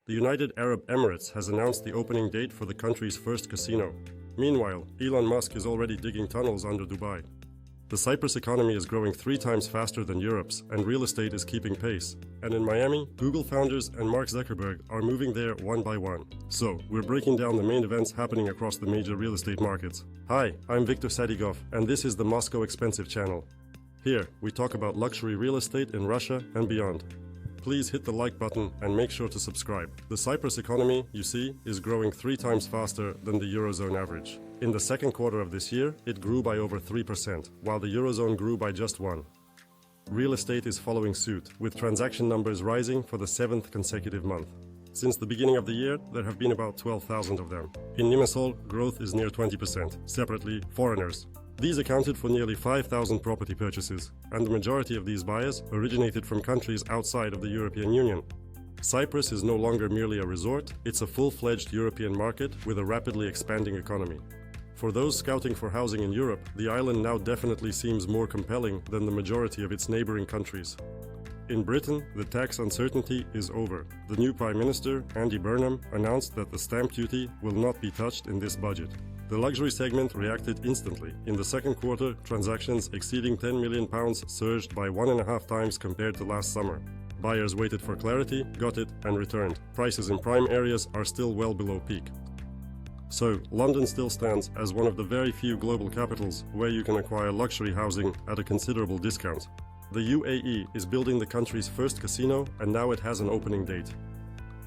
The United Arab Emirates has announced the opening date for the country's first casino. Meanwhile, Elon Musk is already digging tunnels under Dubai. The Cyprus economy is growing 3 times faster than Europe's, and real estate is keeping pace. And in Miami, Google founders and Mark Zuckerberg are moving there one by one. So, we're breaking down the main events happening across the major real estate markets. Hi, I'm Viktor Sadigov, and this is the Moscow Expensive channel. Here, we talk about luxury real estate in Russia and beyond. Please hit the like button and make sure to subscribe. The Cyprus economy, you see, is growing 3 times faster than the eurozone average. In the second quarter of this year, it grew by over 3%, while the eurozone grew by just 1%. Real estate is following suit, with transaction numbers rising for the 7th consecutive month. Since the beginning of the year, there have been about 12,000 of them. In Limassol, growth is near 20%. Separately, foreigners. These accounted for nearly 5,000 property purchases, and the majority of these buyers originated from countries outside of the European Union. Cyprus is no longer merely a resort, it's a full-fledged European market with a rapidly expanding economy. For those scouting for housing in Europe, the island now definitely seems more compelling than the majority of its neighboring countries. In Britain, the tax uncertainty is over. The new Prime Minister, Andy Burnham, announced that the stamp duty will not be touched in this budget. The luxury segment reacted instantly. In the second quarter, transactions exceeding £10 million surged by 1.5 times compared to last summer. Buyers waited for clarity, got it, and returned. Prices in prime areas are still well below peak. So, London still stands as one of the very few global capitals where you can acquire luxury housing at a considerable discount. The UAE is building the country's first casino, and now it has an opening date.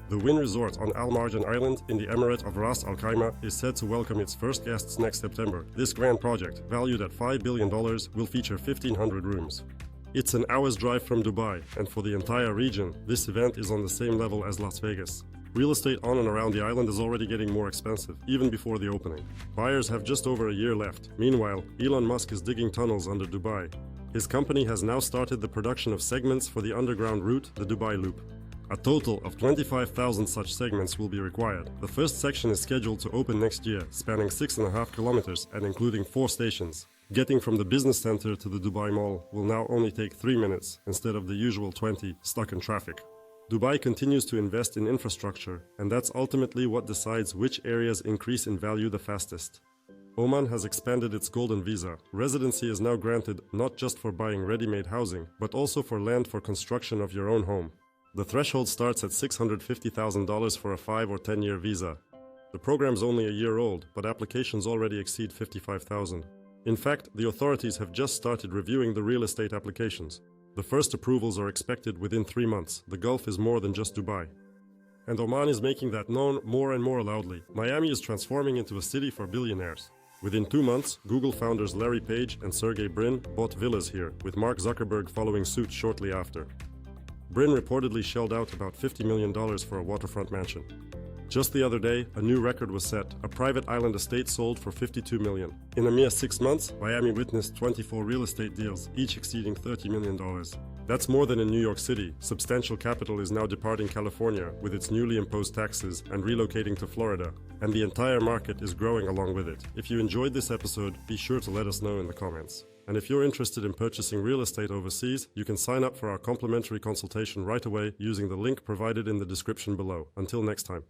The Wynn resort on Marjan Island in the Emirate of Ras Al Khaimah is set to welcome its first guests next September. This grand project, valued at $5 billion, will feature 1,500 rooms. It's an hour's drive from Dubai, and for the entire region, this event is on the same level as Las Vegas. Real estate on and around the island is already getting more expensive, even before the opening. Buyers have just over a year left. Meanwhile, Elon Musk is digging tunnels under Dubai. His company has now started the production of segments for the underground route, the Dubai Loop. A total of 25,000 such segments will be required. The first section is scheduled to open next year, spanning 6.5 kilometers and including 4 stations. Getting from the business center to the Dubai Mall will now only take 3 minutes instead of the usual 20 stuck in traffic. Dubai continues to invest in infrastructure, and that's ultimately what decides which areas increase in value the fastest. Oman has expanded its golden visa. Residency is now granted not just for buying ready-made housing, but also for land for construction of your own home. The threshold starts at $650,000 for a 5 or 10-year visa. The program's only a year old, but applications already exceed 55,000. In fact, the authorities have just started reviewing the real estate applications. The first approvals are expected within 3 months. The Gulf is more than just Dubai. And Oman is making that known more and more loudly. Miami is transforming into a city for billionaires. Within 2 months, Google founders Larry Page and Sergey Brin bought villas here, with Mark Zuckerberg following suit shortly after. Brin reportedly shelled out about $50 million for a waterfront mansion. Just the other day, a new record was set. A private island estate sold for $52 million. In a mere 6 months, Miami witnessed 24 real estate deals, each exceeding $30 million. That's more than in New York City. Substantial capital is now departing California with its newly imposed taxes and relocating to Florida. And the entire market is growing along with it. If you enjoyed this episode, be sure to let us know in the comments. And if you're interested in purchasing real estate overseas, you can sign up for our complimentary consultation right away using the link provided in the description below. Until next time.